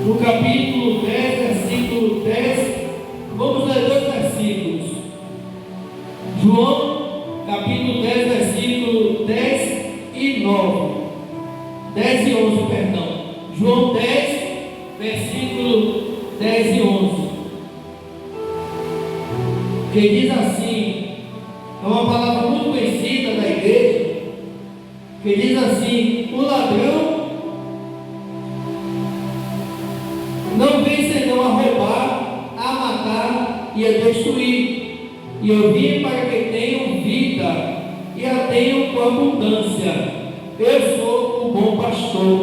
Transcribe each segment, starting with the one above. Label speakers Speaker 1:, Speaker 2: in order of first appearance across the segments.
Speaker 1: no capítulo 10, versículo 10, vamos ler dois versículos. João, capítulo 10, versículo 10 e 9. 10 e 11, perdão. João 10, versículo 10 e 11. Que diz assim, é uma palavra muito conhecida da igreja, que diz assim: o ladrão não vem senão a roubar, a matar e a destruir. E eu vim para que tenham vida e a tenham com abundância. Eu sou o bom pastor.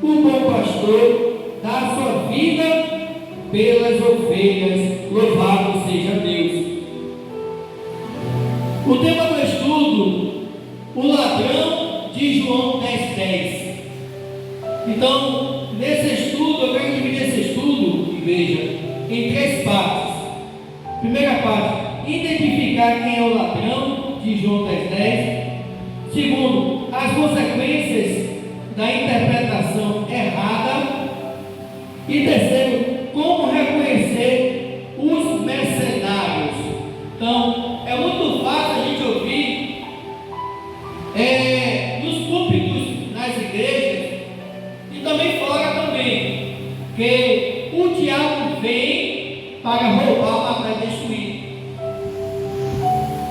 Speaker 1: O bom pastor dá a sua vida pelas ovelhas. Louvado seja Deus. O tema do estudo, o ladrão de João 10:10. Então, nesse estudo, eu quero dividir esse estudo, igreja, em três partes. Primeira parte, identificar quem é o ladrão de João 10:10. Segundo, as consequências da interpretação errada. E terceiro, como reconhecer os mercenários. Então, é muito fácil a gente ouvir nos púlpitos, nas igrejas e também fora também, que o diabo vem para roubar, matar e destruir,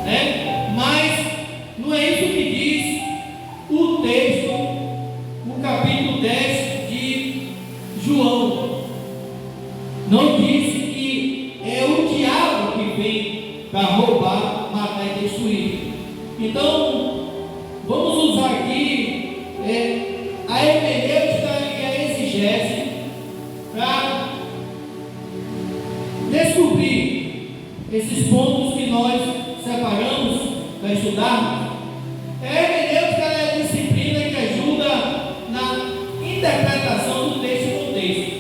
Speaker 1: né? Mas não é isso que diz o texto no capítulo 10 de João. Não diz que é o diabo que vem para roubar, matar e destruir. Então, vamos usar aqui a hermenêutica e a exegese para descobrir esses pontos que nós separamos para estudar. A hermenêutica é a disciplina que ajuda na interpretação do texto e contexto.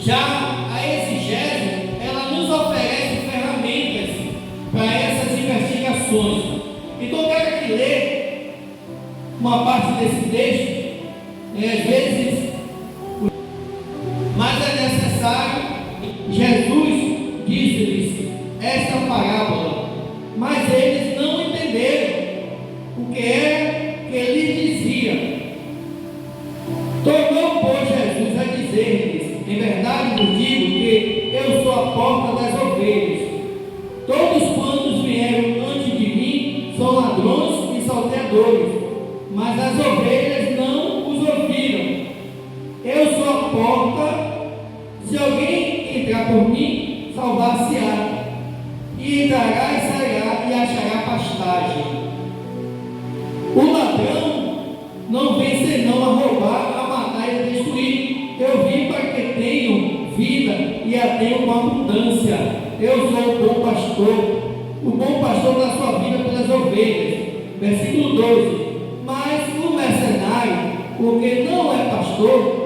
Speaker 1: Já a exegese, ela nos oferece ferramentas para essas investigações. Então eu quero aqui ler uma parte desse texto, às vezes, mas é necessário. Jesus disse-lhes esta parábola, mas eles não entenderam o que era que ele dizia. Tornou, pois, Jesus a dizer-lhes: em verdade vos digo que eu sou a porta das ovelhas. Todos quantos vieram antes de mim são ladrões e salteadores, mas as ovelhas não os ouviram. Eu sou a porta. Se alguém entrar por mim, salvar-se-á, e entrará e sairá e achará pastagem. O ladrão não vem senão a roubar, a matar e a destruir. Eu vim para que tenham vida e a tenham com abundância. Eu sou o bom pastor. O bom pastor dá sua vida pelas ovelhas. Versículo 12. Mas o mercenário, porque não é pastor,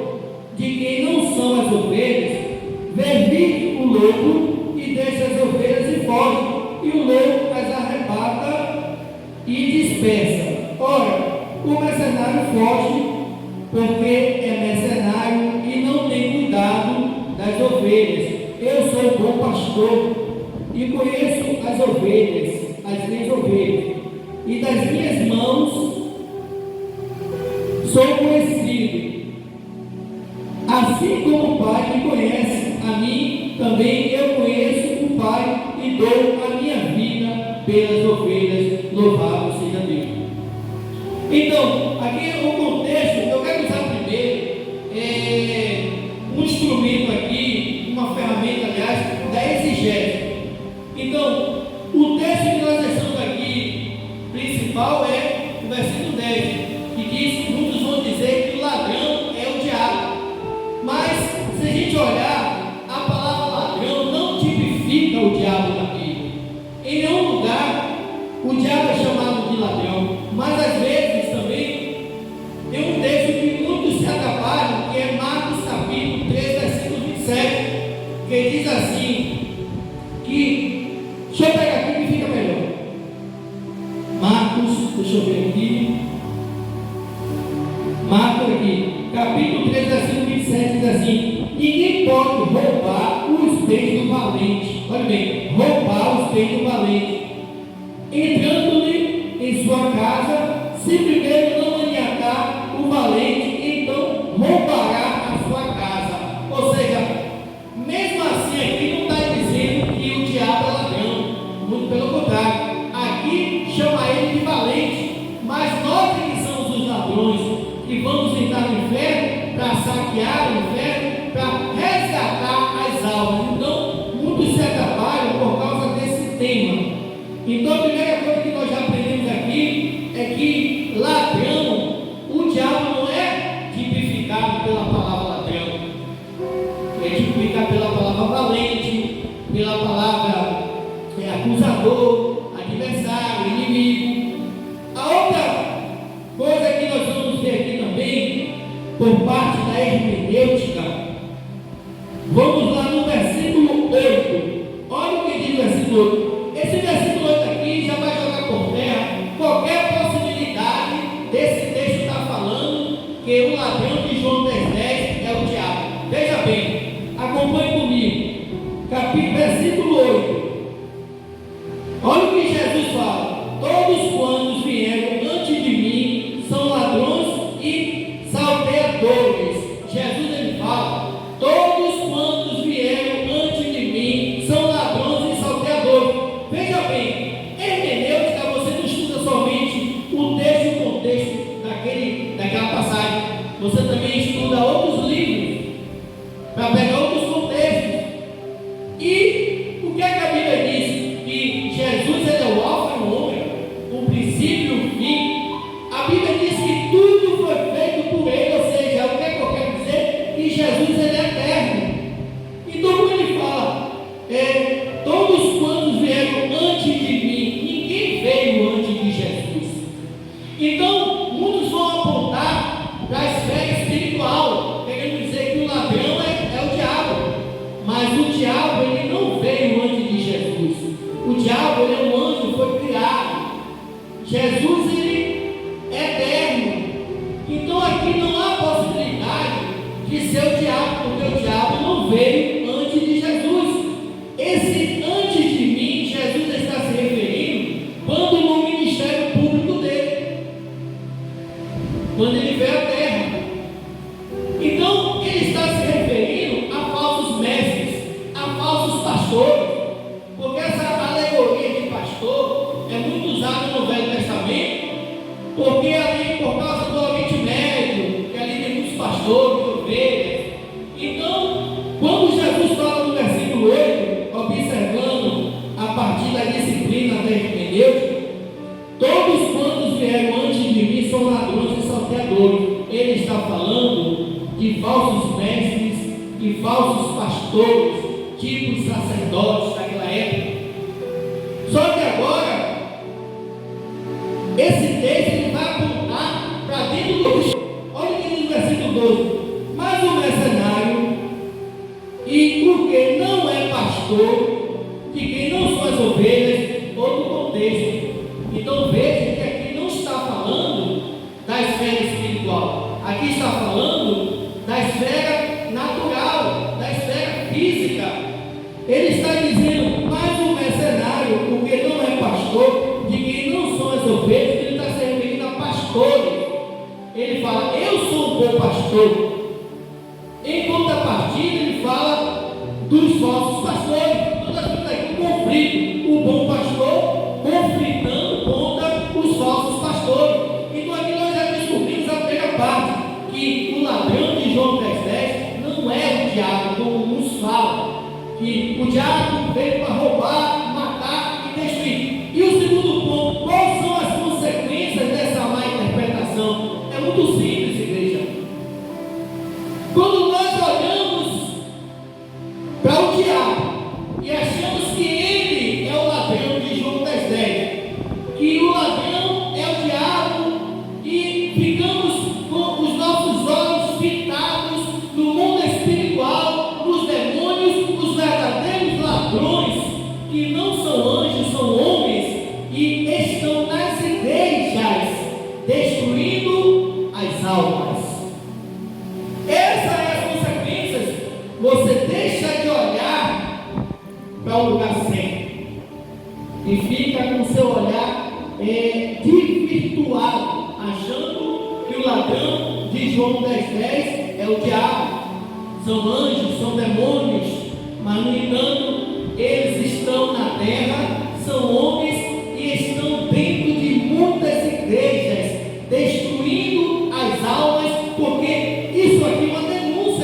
Speaker 1: de quem não são as ovelhas, vê vir o lobo e deixa as ovelhas e foge, e o lobo as arrebata e dispersa. Ora, o mercenário foge porque é mercenário e não tem cuidado das ovelhas. Eu sou o bom pastor e conheço as ovelhas, as minhas ovelhas, e das minhas mãos sou conhecido. Assim como o Pai me conhece, a mim também eu conheço o Pai e dou a minha vida pelas ovelhas. Louvado seja Deus. Então, aqui o contexto, eu quero usar primeiro um instrumento aqui, uma ferramenta, aliás, da exegese. Então, o texto que nós deixamos aqui principal é o versículo 10, que diz que muitos vão dizer que o ladrão é o diabo. Mas, se a gente olhar, a palavra ladrão não tipifica o diabo na Bíblia. Em nenhum lugar o diabo é chamado de ladrão. Mas às vezes também tem um texto que muitos se atrapalham, que é Marcos capítulo 3, versículo 27, que diz assim, que, deixa eu pegar aqui que fica melhor. Marcos, deixa eu ver aqui. Marcos aqui, capítulo 3, versículo 27, diz assim: diabo, o inferno, para resgatar as almas. Então, muitos se atrapalham por causa desse tema. Então, a primeira coisa que nós já aprendemos aqui é que ladrão, o diabo não é tipificado pela palavra ladrão, é tipificado pela palavra valente, pela palavra acusador, adversário, inimigo. A outra coisa que nós vamos ver aqui também, por parte da hermenêutica, vamos lá no versículo 8. Olha o que diz o versículo 8. Esse versículo 8 aqui já vai jogar por terra qualquer possibilidade desse texto estar falando que o ladrão de João 10,10 é o diabo. Veja bem, acompanhe comigo. Versículo 8. Olha o que Jesus fala: todos quantos vieram antes de mim são ladrões e salteadores. Jesus ele fala: todos quantos vieram antes de mim são ladrões e salteadores. Veja bem, hermenêutica, você não estuda somente o texto e o contexto daquela passagem, você também estuda outros livros para pegar outros contextos. E o que é que a Bíblia diz? Que Jesus ele é o alfa e o ômega, o princípio e o fim. A Bíblia diz que tudo foi feito por ele, ou seja, o que é que eu quero dizer? Que Jesus ele é eterno. Então, quando ele fala, todos quantos vieram antes de mim, ninguém veio antes de Jesus. Então, muitos vão apontar para a esfera espiritual, querendo dizer que o ladrão é o diabo. Mas o diabo ele não veio antes de Jesus. O diabo ele é um anjo, foi criado. Jesus ele é eterno. Então aqui não há possibilidade de ser o diabo, porque o diabo não veio antes de Jesus. Esse antes de mim, Jesus está se referindo quando no ministério público dele, quando ele veio à terra. Então ele está se referindo a falsos mestres, a falsos pastores, porque essa alegoria de pastor é muito usada no Velho Testamento, porque ali, por causa do Oriente Médio, que ali tem muitos pastores, ovelhas. Então, quando Jesus fala no versículo 8, observando a partir da disciplina da hermenêutica, todos quantos vieram antes de mim são ladrões e salteadores. Ele está falando de falsos mestres e falsos pastores, tipo sacerdotes daquela época. Só que agora, esse texto ele vai apontar para dentro do. Olha o que diz no versículo 12: mas o mercenário e o que não é pastor, de quem não são as ovelhas, outro contexto. Então veja que aqui não está falando da esfera espiritual, aqui está falando da esfera natural, da esfera física. Ele está dizendo, mas o mercenário, o que não é pastor, de quem não são as ovelhas, ele está se referindo a pastores. Ele fala, eu sou um bom pastor. Em contrapartida, ele fala dos falsos pastores. Toda vez aqui um conflito, o bom pastor conflitando contra os falsos pastores. Então aqui nós já descobrimos a primeira parte, que o ladrão de João 10,10 não é o diabo, como nos fala, que o diabo veio para roubar, matar e destruir. E o segundo ponto, quais são as consequências dessa má interpretação? É muito simples, igreja. Quando nós olhamos para o diabo e achamos que ele é o ladrão de João 10,10, que o ladrão é o diabo, e ficamos com os nossos olhos fitados no mundo espiritual, nos demônios, os verdadeiros ladrões, que não são anjos, são homens, e estão nas igrejas, destruindo as almas. Essas são as consequências. Você deixa de olhar para o lugar certo e fica com o seu olhar desvirtuado, achando que o ladrão de João 10,10 é o diabo, são anjos, são demônios, mas no entanto eles estão na terra, são homens e estão dentro de muitas igrejas, destruindo as almas, porque isso aqui é uma denúncia.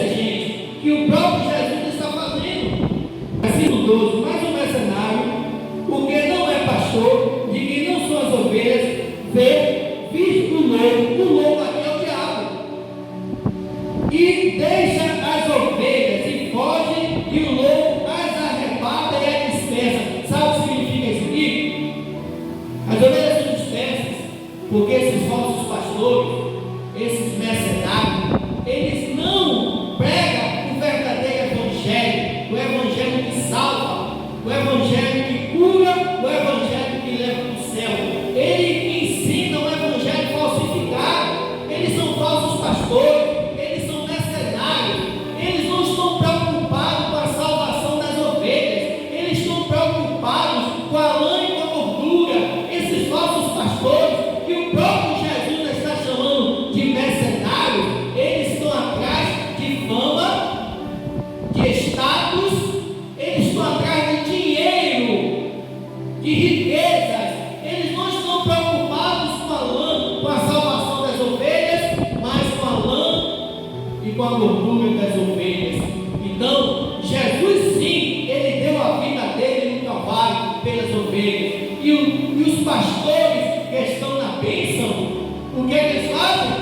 Speaker 1: o evangelho que cura, o evangelho que leva para o céu. Ele ensina o evangelho falsificado. Eles são falsos pastores, eles são mercenários, eles não estão preocupados com a salvação das ovelhas, eles estão preocupados com a lã e com a gordura. Esses falsos pastores, que o próprio Jesus está chamando de mercenários, eles estão atrás de fama, de status, eles estão atrás de dinheiro, de riquezas. Eles não estão preocupados com a lã, com a salvação das ovelhas, mas com a lã e com a gordura das ovelhas. Então, Jesus sim, ele deu a vida dele no Calvário pelas ovelhas. E os pastores que estão na bênção, o que eles fazem?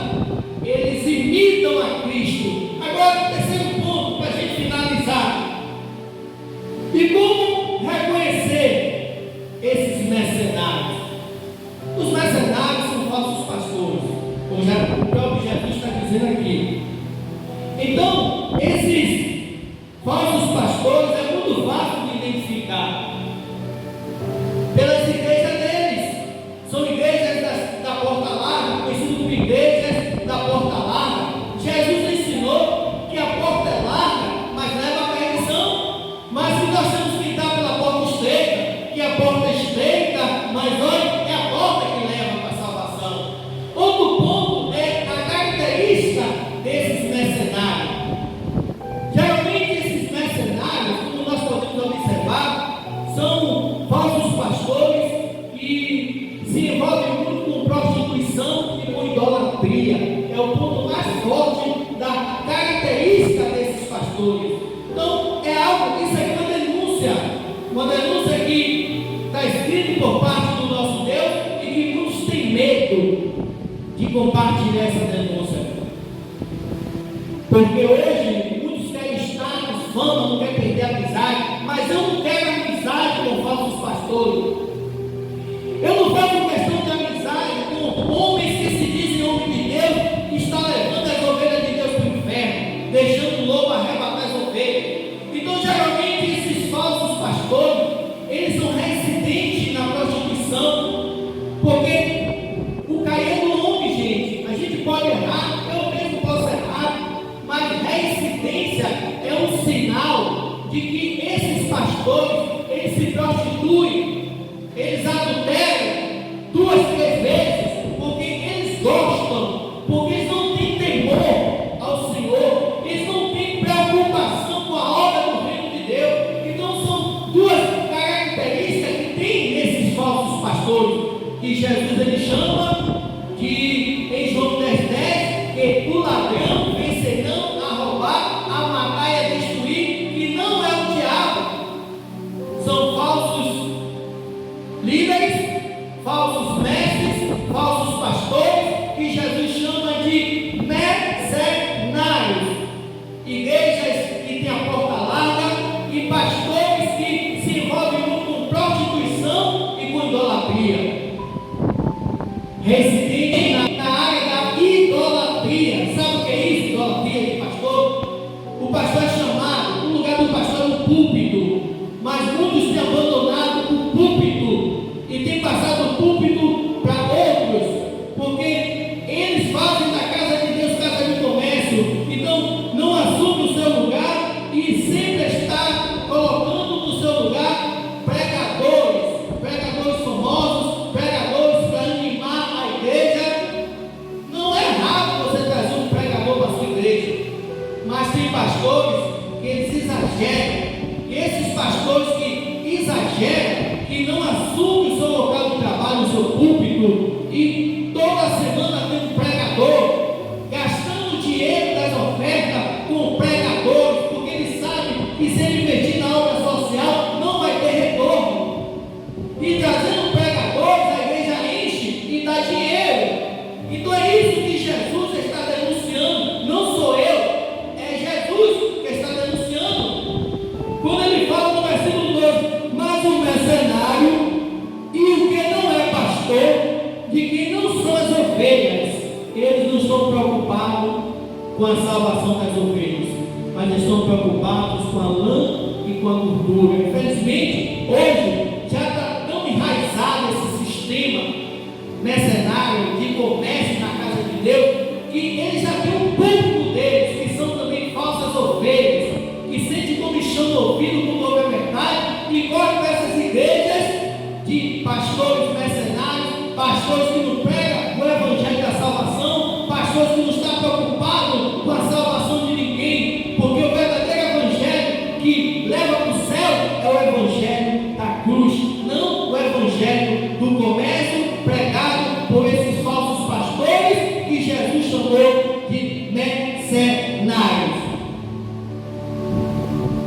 Speaker 1: Eles imitam a Cristo. Agora, o terceiro ponto para a gente finalizar. E como reconhecer esses mercenários? Os mercenários são falsos pastores, como já o próprio Jesus está dizendo aqui. Então, esses falsos pastores é muito fácil de identificar pelas igrejas deles. São igrejas da porta larga, conhecidas como igrejas da porta larga. Jesus ensinou que a porta é larga, mas leva à perdição. Mas se nós temos que entrar pela porta estreita, que a porta é estreita, mas olha, é a porta que leva para a salvação. Outro ponto é a característica desses mercenários. Geralmente esses mercenários, como nós podemos observar, são falsos pastores que se envolvem muito com prostituição e com idolatria. É o ponto mais forte da característica desses pastores. Então, é algo, isso é uma denúncia que está escrito por parte do nosso Deus e que muitos têm medo de compartilhar essa denúncia. Porque hoje, muitos querem status, fama, não querem perder a amizade, mas eu não quero amizade com falsos pastores. Eu não faço questão de amizade com homens que se dizem homens de Deus, que estão levando as ovelhas de Deus para o inferno, deixando o lobo arrebatar as ovelhas. Então, geralmente, esses falsos pastores, eles são reincidentes na prostituição, porque o cair do homem, gente, a gente pode errar, eu mesmo posso errar, mas reincidência é um sinal de que esses pastores, eles se prostituem, eles adulteram 2, 3 vezes, porque eles gostam, porque eles não têm temor ao Senhor, eles não têm preocupação com a obra do reino de Deus. Então são 2 características que tem nesses falsos pastores, que Jesus ele chama de, em João 10:10, que o ladrão vem senão a roubar, a matar e a destruir, que não é o diabo. São falsos líderes, falsos mestres, falsos pastores, que Jesus chama de mercenários. Igrejas que têm a porta larga e pastores que se envolvem muito com prostituição e com idolatria. Residente na área da idolatria. Sabe o que é isso, idolatria de pastor? O pastor é chamado, o lugar do pastor é no púlpito, mas muitos têm abandonado o púlpito e têm passado o púlpito para outros, porque eles fazem da casa de Deus casa de comércio, então não assume o seu lugar e sempre está colocando no seu lugar pregadores famosos, pregadores para animar a igreja. Não é errado você trazer um pregador para a sua igreja, mas tem pastores que eles exageram, e esses pastores que exageram, que não assumem o seu local de trabalho, o seu púlpito, e toda semana tem um pregador, gastando dinheiro das ofertas com pregadores, porque ele sabe que se ele investir na obra social, não vai ter retorno. E trazendo pregadores, a igreja enche e dá dinheiro. Então é isso que Jesus está denunciando, não sou eu, é Jesus que está denunciando. Quando ele fala no versículo 12, mas o mercenário e o que não é pastor, de quem não são as ovelhas, eles não estão preocupados com a salvação das ovelhas, mas mas estão preocupados com a lã e com a gordura. Infelizmente, hoje já está tão enraizado esse sistema mercenário de comércio na casa de Deus, que eles já têm um público deles, que são também falsas ovelhas, que sentem comichão no ouvido com o verdade e correm para essas igrejas de pastores mercenários, pastores que não pregam o evangelho da salvação, pastores que não estão preocupados com a salvação